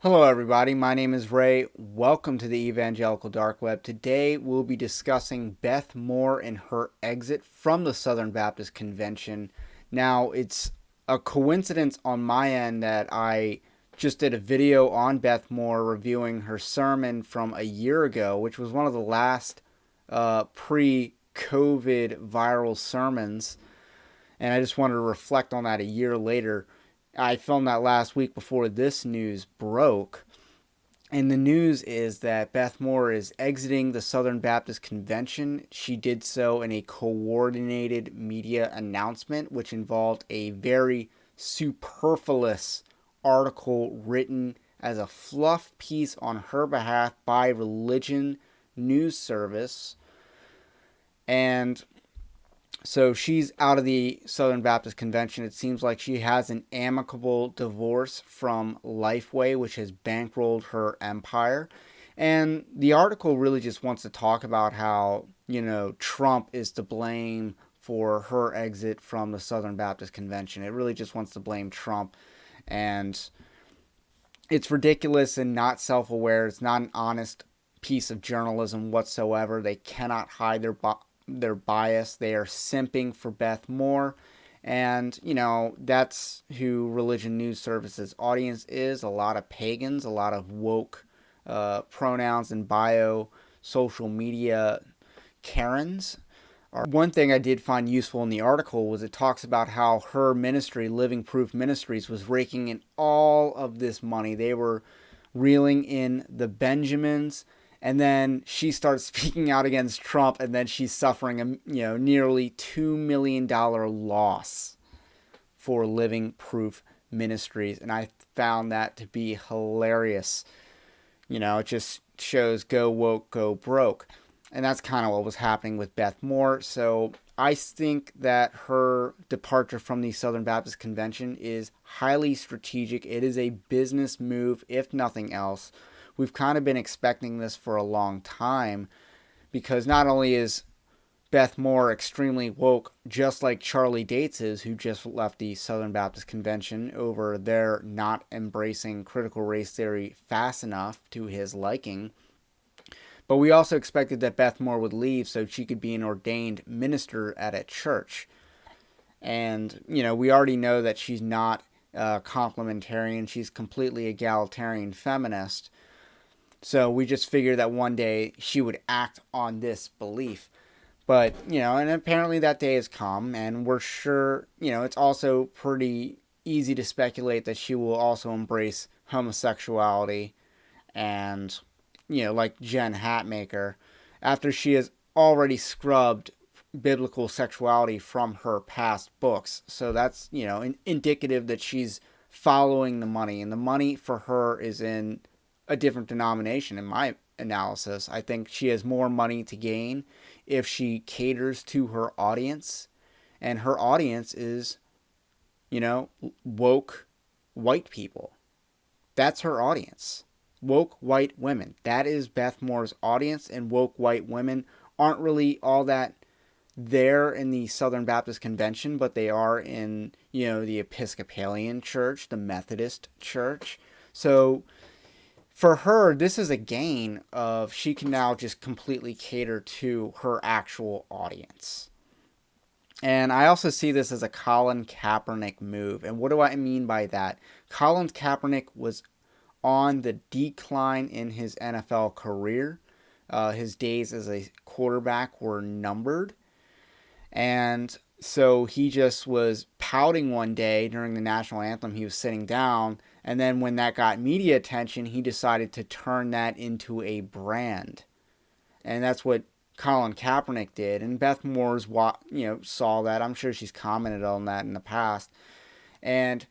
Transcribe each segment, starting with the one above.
Hello, everybody. My name is Ray. Welcome to the Evangelical Dark Web. Today, we'll be discussing Beth Moore and her exit from the Southern Baptist Convention. Now, it's a coincidence on my end that I just did a video on Beth Moore reviewing her sermon from a year ago, which was one of the last pre-COVID viral sermons. And I just wanted to reflect on that a year later. I filmed that last week before this news broke. And the news is that Beth Moore is exiting the Southern Baptist Convention. She did so in a coordinated media announcement, which involved a very superfluous article written as a fluff piece on her behalf by Religion News Service. And so she's out of the Southern Baptist Convention. It seems like she has an amicable divorce from Lifeway, which has bankrolled her empire. And the article really just wants to talk about how, Trump is to blame for her exit from the Southern Baptist Convention. It really just wants to blame Trump. And it's ridiculous and not self-aware. It's not an honest piece of journalism whatsoever. They cannot hide their bias. They are simping for Beth Moore. And, that's who Religion News Service's audience is. A lot of pagans, a lot of woke pronouns and bio social media Karens. One thing I did find useful in the article was it talks about how her ministry, Living Proof Ministries, was raking in all of this money. They were reeling in the Benjamins. And then she starts speaking out against Trump, and then she's suffering a nearly $2 million loss for Living Proof Ministries. And I found that to be hilarious. It just shows go woke, go broke. And that's kind of what was happening with Beth Moore. So I think that her departure from the Southern Baptist Convention is highly strategic. It is a business move, if nothing else. We've kind of been expecting this for a long time because not only is Beth Moore extremely woke, just like Charlie Dates is, who just left the Southern Baptist Convention over their not embracing critical race theory fast enough to his liking, but we also expected that Beth Moore would leave so she could be an ordained minister at a church. And, we already know that she's not complementarian. She's completely egalitarian feminist. So we just figured that one day she would act on this belief. But, and apparently that day has come, and we're sure, it's also pretty easy to speculate that she will also embrace homosexuality and, like Jen Hatmaker, after she has already scrubbed biblical sexuality from her past books. So that's, indicative that she's following the money, and the money for her is in a different denomination in my analysis. I think she has more money to gain if she caters to her audience, and her audience is, woke white people. That's her audience. Woke white women. That is Beth Moore's audience, and woke white women aren't really all that there in the Southern Baptist Convention, but they are in, the Episcopalian Church, the Methodist Church. So for her, this is a gain of she can now just completely cater to her actual audience. And I also see this as a Colin Kaepernick move. And what do I mean by that? Colin Kaepernick was on the decline in his NFL career. His days as a quarterback were numbered. And so he just was pouting one day during the national anthem. He was sitting down. And then when that got media attention, he decided to turn that into a brand. And that's what Colin Kaepernick did. And Beth Moore's, saw that. I'm sure she's commented on that in the past. And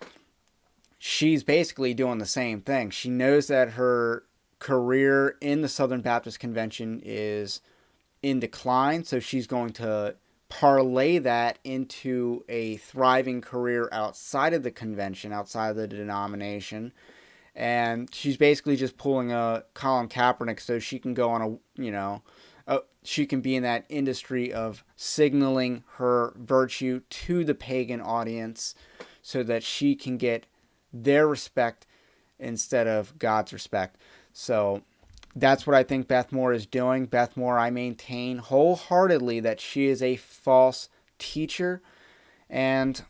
she's basically doing the same thing. She knows that her career in the Southern Baptist Convention is in decline. So she's going to parlay that into a thriving career outside of the convention, outside of the denomination. And she's basically just pulling a Colin Kaepernick so she can go on she can be in that industry of signaling her virtue to the pagan audience so that she can get their respect instead of God's respect. So that's what I think Beth Moore is doing. Beth Moore, I maintain wholeheartedly that she is a false teacher. And,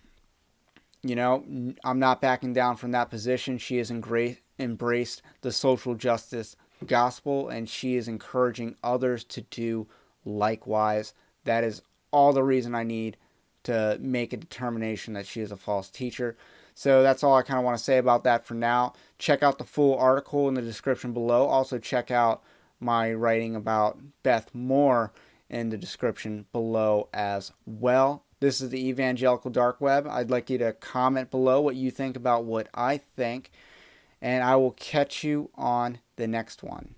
I'm not backing down from that position. She has embraced the social justice gospel, and she is encouraging others to do likewise. That is all the reason I need to make a determination that she is a false teacher. So that's all I kind of want to say about that for now. Check out the full article in the description below. Also check out my writing about Beth Moore in the description below as well. This is the Evangelical Dark Web. I'd like you to comment below what you think about what I think, and I will catch you on the next one.